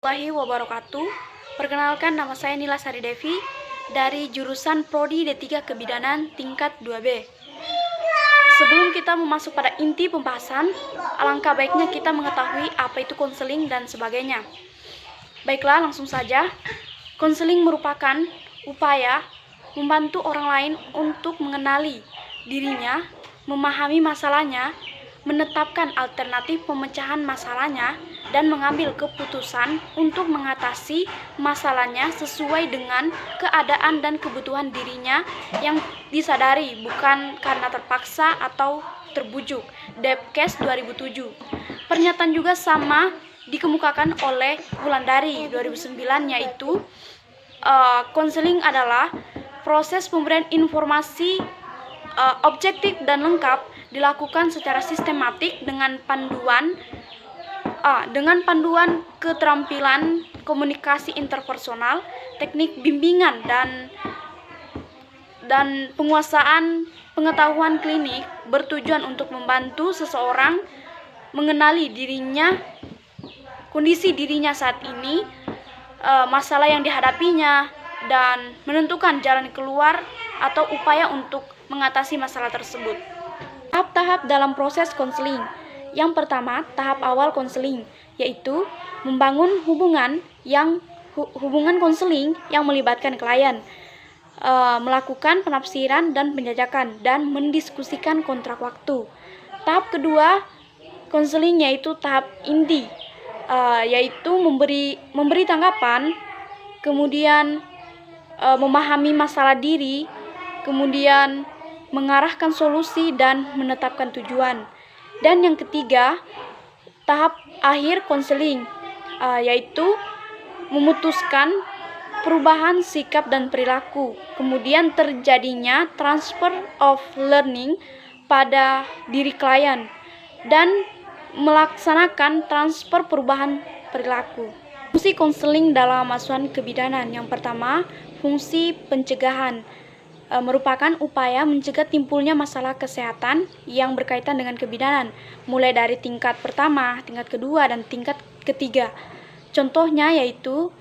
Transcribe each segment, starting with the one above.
Warahmatullahi wabarakatuh. Perkenalkan, nama saya Nila Sari Devi dari jurusan Prodi D3 Kebidanan tingkat 2B. Sebelum kita masuk pada inti pembahasan, alangkah baiknya kita mengetahui apa itu konseling dan sebagainya. Baiklah, langsung saja. Konseling merupakan upaya membantu orang lain untuk mengenali dirinya, memahami masalahnya, menetapkan alternatif pemecahan masalahnya, dan mengambil keputusan untuk mengatasi masalahnya sesuai dengan keadaan dan kebutuhan dirinya yang disadari, bukan karena terpaksa atau terbujuk. Depkes 2007. Pernyataan juga sama dikemukakan oleh Wulandari 2009, yaitu konseling adalah proses pemberian informasi objektif dan lengkap dilakukan secara sistematik dengan panduan keterampilan komunikasi interpersonal, teknik bimbingan dan penguasaan pengetahuan klinik, bertujuan untuk membantu seseorang mengenali dirinya, kondisi dirinya saat ini, masalah yang dihadapinya, dan menentukan jalan keluar atau upaya untuk mengatasi masalah tersebut. Tahap-tahap dalam proses konseling. Yang pertama, tahap awal konseling, yaitu membangun hubungan konseling yang melibatkan klien, melakukan penafsiran dan penjajakan, dan mendiskusikan kontrak waktu. Tahap kedua konseling yaitu tahap inti, yaitu memberi tanggapan, kemudian memahami masalah diri, kemudian mengarahkan solusi dan menetapkan tujuan. Dan yang ketiga, tahap akhir konseling, yaitu memutuskan perubahan sikap dan perilaku, kemudian terjadinya transfer of learning pada diri klien, dan melaksanakan transfer perubahan perilaku. Fungsi konseling dalam asuhan kebidanan. Yang pertama, fungsi pencegahan. Merupakan upaya mencegah timbulnya masalah kesehatan yang berkaitan dengan kebidanan, mulai dari tingkat pertama, tingkat kedua, dan tingkat ketiga. Contohnya yaitu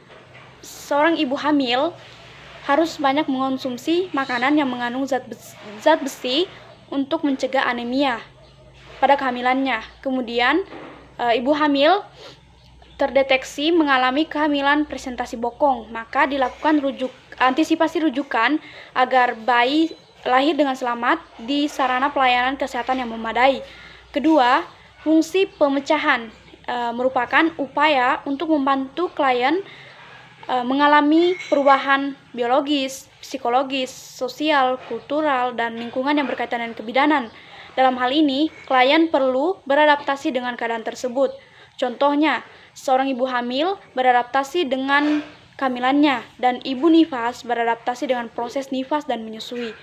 seorang ibu hamil harus banyak mengonsumsi makanan yang mengandung zat besi untuk mencegah anemia pada kehamilannya. Kemudian ibu hamil terdeteksi mengalami kehamilan presentasi bokong, maka dilakukan antisipasi rujukan agar bayi lahir dengan selamat di sarana pelayanan kesehatan yang memadai. Kedua, fungsi pemecahan merupakan upaya untuk membantu klien mengalami perubahan biologis, psikologis, sosial, kultural, dan lingkungan yang berkaitan dengan kebidanan. Dalam hal ini, klien perlu beradaptasi dengan keadaan tersebut. Contohnya, seorang ibu hamil beradaptasi dengan kehamilannya, dan ibu nifas beradaptasi dengan proses nifas dan menyusui.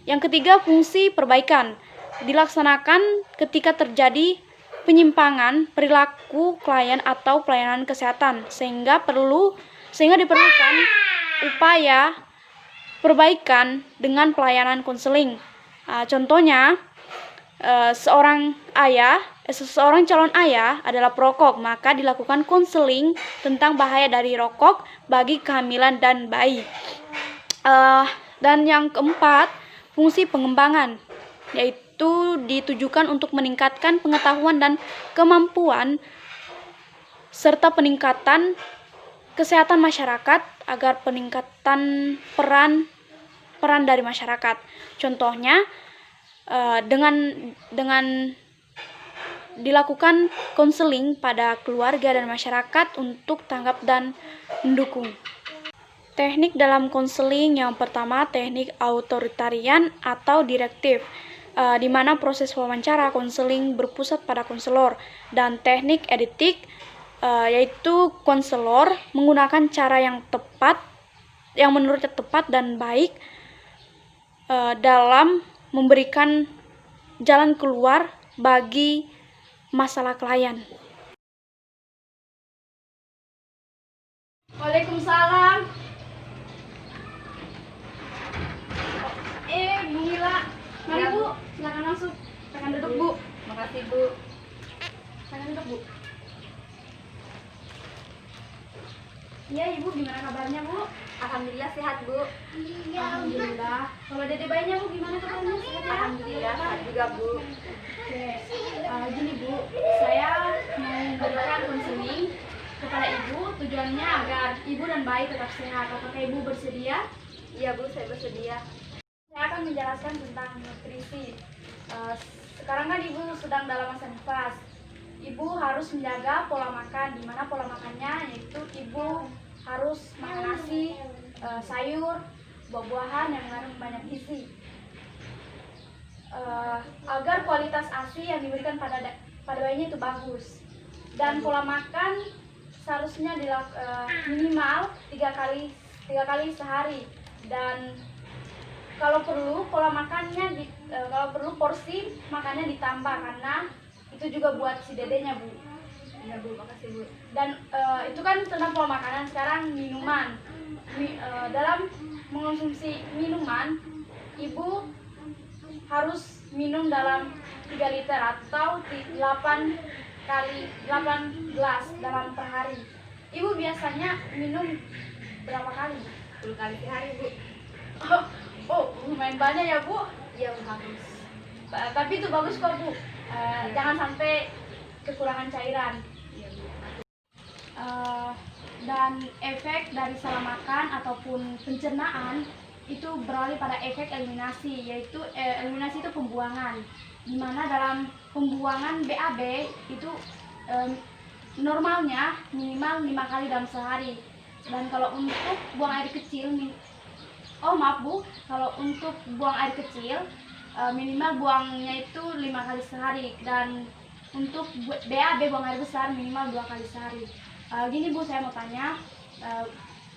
Yang ketiga, fungsi perbaikan dilaksanakan ketika terjadi penyimpangan perilaku klien atau pelayanan kesehatan, sehingga diperlukan upaya perbaikan dengan pelayanan konseling. Contohnya, seseorang calon ayah adalah perokok, maka dilakukan konseling tentang bahaya dari rokok bagi kehamilan dan bayi. Dan yang keempat, fungsi pengembangan, yaitu ditujukan untuk meningkatkan pengetahuan dan kemampuan serta peningkatan kesehatan masyarakat agar peningkatan peran dari masyarakat. Contohnya, dengan dilakukan konseling pada keluarga dan masyarakat untuk tanggap dan mendukung. Teknik dalam konseling. Yang pertama, teknik authoritarian atau direktif, di mana proses wawancara konseling berpusat pada konselor, dan teknik edetik, yaitu konselor menggunakan cara yang menurutnya tepat dan baik dalam memberikan jalan keluar bagi masalah klien. Waalaikumsalam. Bu Mila, mari ya, Bu, silakan masuk. Silakan duduk, Bu. Makasih, Bu. Silakan duduk, Bu. Iya ibu, gimana kabarnya bu? Alhamdulillah sehat bu. Alhamdulillah. Kalau dede bayinya bu gimana kabarnya? Sehat ya? Alhamdulillah sehat juga bu. Oke, gini bu, saya mau memberikan konseling kepada ibu. Tujuannya agar ibu dan bayi tetap sehat. Apakah ibu bersedia? Iya bu, saya bersedia. Saya akan menjelaskan tentang nutrisi. Sekarang kan ibu sedang dalam masa nifas. Ibu harus menjaga pola makan, di mana pola makannya yaitu ibu harus makan nasi, sayur, buah-buahan yang mengandung banyak gizi. Agar kualitas ASI yang diberikan pada bayinya itu bagus. Dan pola makan seharusnya minimal 3 kali sehari. Dan kalau perlu pola makannya kalau perlu porsi makannya ditambah, karena itu juga buat si dedenya bu. Iya bu, makasih bu. Dan itu kan tentang pola makanan. Sekarang minuman. Dalam mengonsumsi minuman, ibu harus minum dalam 3 liter atau 8 gelas dalam per hari. Ibu biasanya minum berapa kali? 10 kali sehari bu. Oh, lumayan banyak ya bu. Iya bu, bagus. Tapi itu bagus kok bu. Jangan sampai kekurangan cairan. Iya bu. Dan efek dari salah makan ataupun pencernaan itu beralih pada efek eliminasi, yaitu eliminasi itu pembuangan, dimana dalam pembuangan BAB itu normalnya minimal 5 kali dalam sehari. Dan kalau untuk buang air kecil, kalau untuk buang air kecil minimal buangnya itu 5 kali sehari, dan untuk BAB buang air besar minimal 2 kali sehari. Gini bu, saya mau tanya,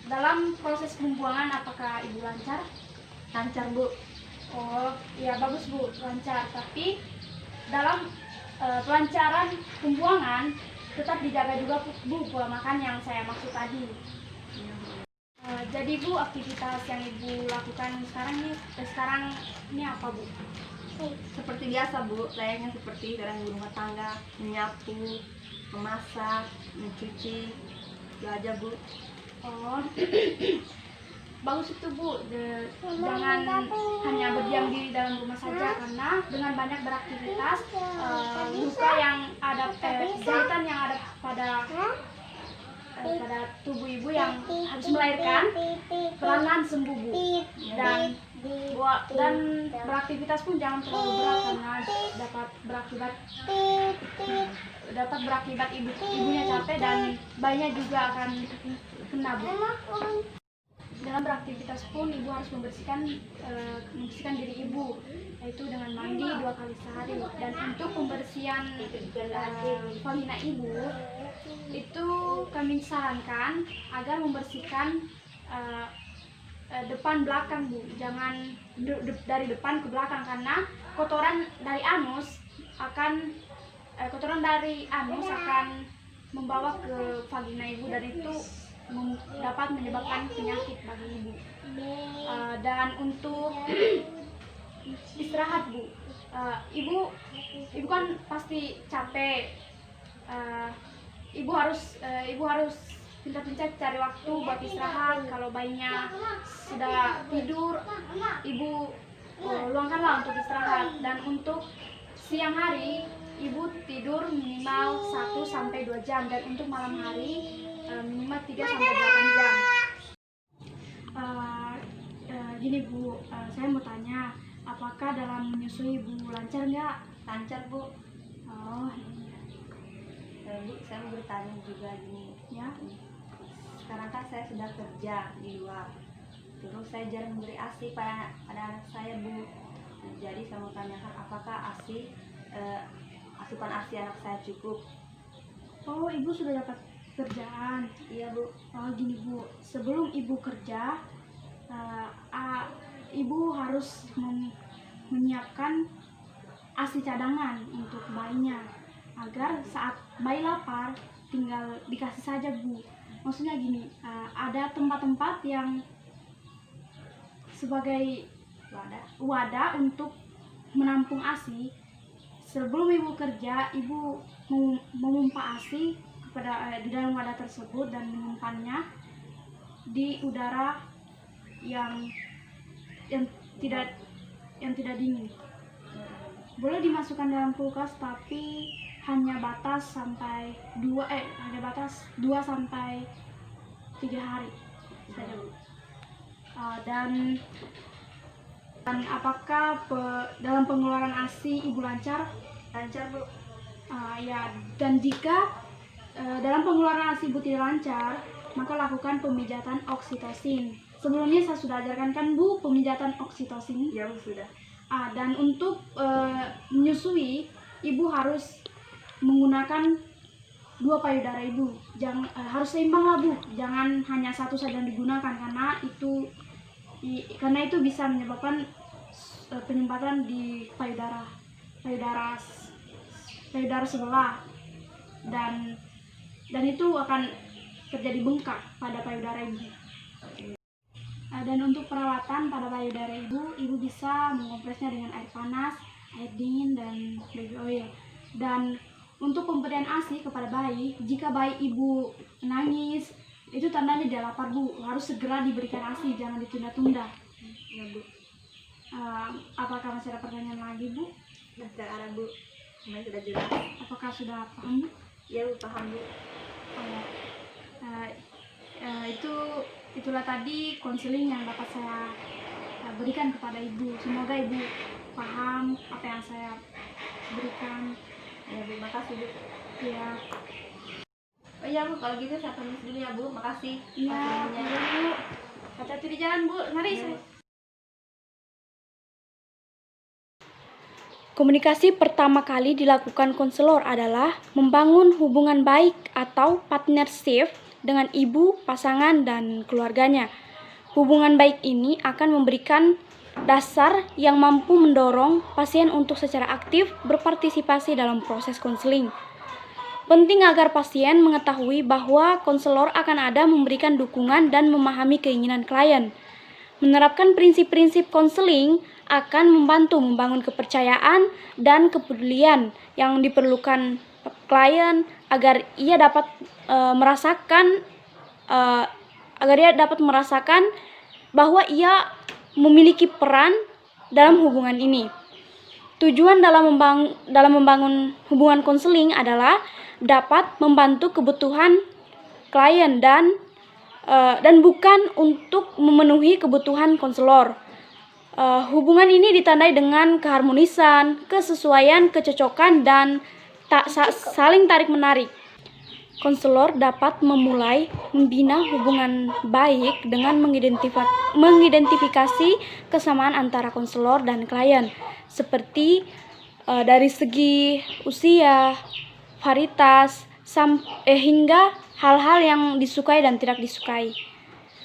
dalam proses pembuangan apakah ibu lancar? Lancar bu. Oh iya, bagus bu, lancar. Tapi dalam kelancaran pembuangan tetap dijaga juga bu pola makan yang saya maksud tadi. Jadi bu, aktivitas yang ibu lakukan sekarang ini apa bu? Seperti biasa bu, layaknya seperti orang ibu rumah tangga, menyapu, memasak, mencuci, itu aja bu. Oh, bagus itu bu. Jangan hanya berdiam diri dalam rumah saja, karena dengan banyak beraktivitas luka yang ada, jahitan yang ada pada tubuh ibu yang habis melahirkan perlahan sembuh bu. Dan beraktivitas pun jangan terlalu berat, karena dapat berakibat ibunya capek dan bayinya juga akan kena bu. Dalam beraktivitas pun ibu harus membersihkan diri ibu, yaitu dengan mandi 2 kali sehari. Dan untuk pembersihan vagina ibu itu kami sarankan agar membersihkan depan belakang bu, jangan dari depan ke belakang, karena kotoran dari anus akan membawa ke vagina ibu, dan itu dapat menyebabkan penyakit bagi ibu. Dan untuk istirahat bu, ibu kan pasti capek. Ibu harus pintar-pintar cari waktu buat istirahat. Kalau bayinya sudah tidur, ibu luangkanlah untuk istirahat. Dan untuk siang hari, ibu tidur minimal 1-2 jam, dan untuk malam hari minimal 3-8 jam. Gini bu, saya mau tanya, apakah dalam menyusui ibu lancar nggak? Lancar bu. Oh iya. Bu, saya mau bertanya juga gini Ya. Sekarang kan saya sudah kerja di luar, terus saya jarang memberi ASI pada anak saya bu. Jadi saya mau tanyakan, apakah asupan ASI anak saya cukup? Oh, ibu sudah dapat kerjaan. Iya bu. Oh gini bu, sebelum ibu kerja, ibu harus menyiapkan ASI cadangan untuk bayinya, agar saat bayi lapar tinggal dikasih saja bu. Maksudnya gini, ada tempat-tempat yang sebagai wadah untuk menampung ASI. Sebelum ibu kerja, ibu memompa ASI di dalam wadah tersebut dan menyimpannya di udara yang yang tidak dingin. Boleh dimasukkan dalam kulkas, tapi hanya batas 2 sampai 3 hari saja, Bu. Dan apakah dalam pengeluaran ASI Ibu lancar? Lancar, Bu. Ya, dan jika dalam pengeluaran ASI Ibu tidak lancar, maka lakukan pemijatan oksitosin. Sebelumnya saya sudah ajarkan kan, Bu, pemijatan oksitosin? Ya, Bu, sudah. Dan untuk menyusui, Ibu harus menggunakan 2 payudara Ibu. Harus seimbang lah, Bu. Jangan hanya satu saja yang digunakan, karena itu bisa menyebabkan penyumbatan di payudara sebelah, dan itu akan terjadi bengkak pada payudara Ibu. Dan untuk perawatan pada payudara Ibu bisa mengompresnya dengan air panas, air dingin, dan baby oil. Dan untuk pemberian ASI kepada bayi, jika bayi Ibu menangis, itu tandanya dia lapar, Bu. Harus segera diberikan ASI, jangan ditunda-tunda. Ya, Bu. Apakah masih ada pertanyaan lagi, Bu? Tidak ada, Bu. Semuanya sudah jelas. Apakah sudah paham, Bu? Ya, Bu, paham, Bu. Itulah tadi konseling yang dapat saya berikan kepada Ibu. Semoga Ibu paham apa yang saya berikan. Ya, Bu, makasih, Bu. Ya. Oh iya, Bu, kalau gitu saya permisi dulu ya, Bu. Makasih. Iya, Bu. Hati-hati di jalan, Bu. Mari. Ya. Komunikasi pertama kali dilakukan konselor adalah membangun hubungan baik atau partnership dengan ibu, pasangan, dan keluarganya. Hubungan baik ini akan memberikan dasar yang mampu mendorong pasien untuk secara aktif berpartisipasi dalam proses konseling. Penting agar pasien mengetahui bahwa konselor akan ada memberikan dukungan dan memahami keinginan klien. Menerapkan prinsip-prinsip konseling akan membantu membangun kepercayaan dan kepedulian yang diperlukan klien agar ia dapat merasakan bahwa ia memiliki peran dalam hubungan ini. Tujuan dalam membangun hubungan konseling adalah dapat membantu kebutuhan klien dan bukan untuk memenuhi kebutuhan konselor. Hubungan ini ditandai dengan keharmonisan, kesesuaian, kecocokan, dan saling tarik-menarik. Konselor dapat memulai membina hubungan baik dengan mengidentifikasi kesamaan antara konselor dan klien, seperti dari segi usia, varietas, hingga hal-hal yang disukai dan tidak disukai.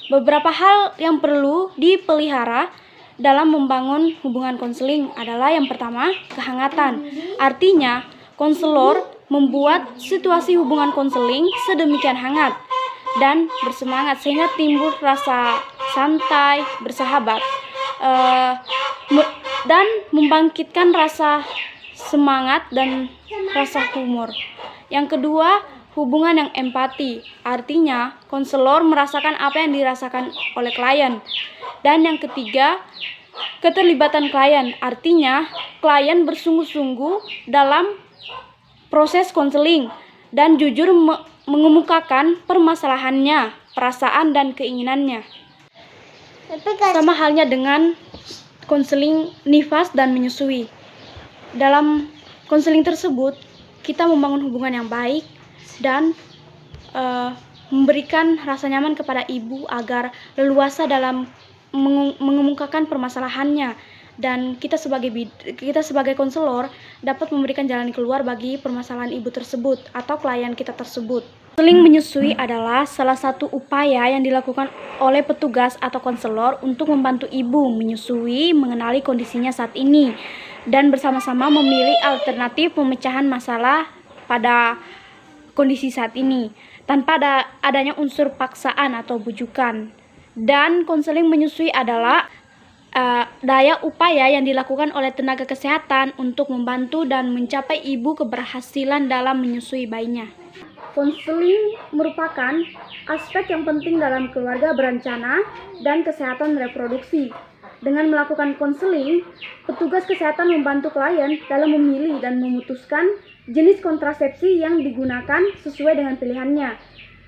Beberapa hal yang perlu dipelihara dalam membangun hubungan konseling adalah yang pertama, kehangatan. Artinya, konselor membuat situasi hubungan konseling sedemikian hangat dan bersemangat sehingga timbul rasa santai, bersahabat, dan membangkitkan rasa semangat dan rasa humor. Yang kedua, hubungan yang empati. Artinya, konselor merasakan apa yang dirasakan oleh klien. Dan yang ketiga, keterlibatan klien. Artinya, klien bersungguh-sungguh dalam proses konseling dan jujur mengemukakan permasalahannya, perasaan, dan keinginannya. Sama halnya dengan konseling nifas dan menyusui. Dalam konseling tersebut, kita membangun hubungan yang baik dan memberikan rasa nyaman kepada ibu agar leluasa dalam mengemukakan permasalahannya, dan kita sebagai konselor dapat memberikan jalan keluar bagi permasalahan ibu tersebut atau klien kita tersebut. Konseling menyusui adalah salah satu upaya yang dilakukan oleh petugas atau konselor untuk membantu ibu menyusui, mengenali kondisinya saat ini, dan bersama-sama memilih alternatif pemecahan masalah pada kondisi saat ini tanpa adanya unsur paksaan atau bujukan. Dan konseling menyusui adalah daya upaya yang dilakukan oleh tenaga kesehatan untuk membantu dan mencapai ibu keberhasilan dalam menyusui bayinya. konseling merupakan aspek yang penting dalam keluarga berencana dan kesehatan reproduksi. Dengan melakukan konseling, petugas kesehatan membantu klien dalam memilih dan memutuskan jenis kontrasepsi yang digunakan sesuai dengan pilihannya.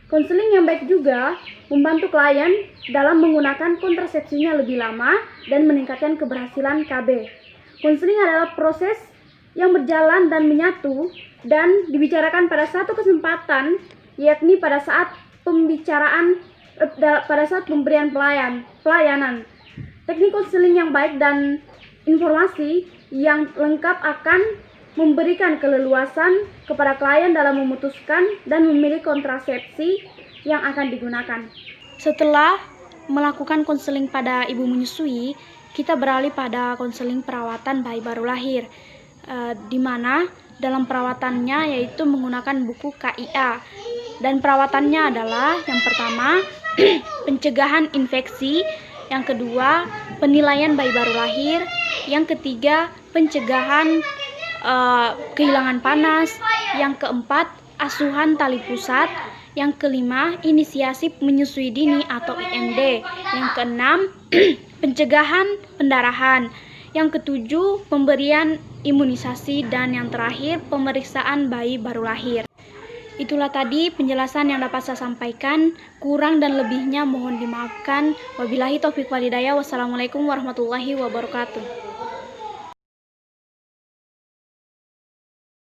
Konseling yang baik juga membantu klien dalam menggunakan kontrasepsinya lebih lama dan meningkatkan keberhasilan KB. Konseling adalah proses yang berjalan dan menyatu dan dibicarakan pada satu kesempatan, yakni pada saat pemberian pelayanan. Teknik konseling yang baik dan informasi yang lengkap akan memberikan keleluasan kepada klien dalam memutuskan dan memilih kontrasepsi yang akan digunakan. Setelah melakukan konseling pada ibu menyusui, kita beralih pada konseling perawatan bayi baru lahir, di mana dalam perawatannya yaitu menggunakan buku KIA. Dan perawatannya adalah yang pertama pencegahan infeksi, yang kedua penilaian bayi baru lahir, yang ketiga pencegahan kehilangan panas, yang keempat asuhan tali pusat, yang kelima inisiasi menyusui dini atau IMD, yang keenam pencegahan pendarahan, yang ketujuh pemberian imunisasi, dan yang terakhir pemeriksaan bayi baru lahir. Itulah tadi penjelasan yang dapat saya sampaikan. Kurang dan lebihnya mohon dimaafkan. Wabillahi taufiq walhidayah. Wassalamualaikum warahmatullahi wabarakatuh.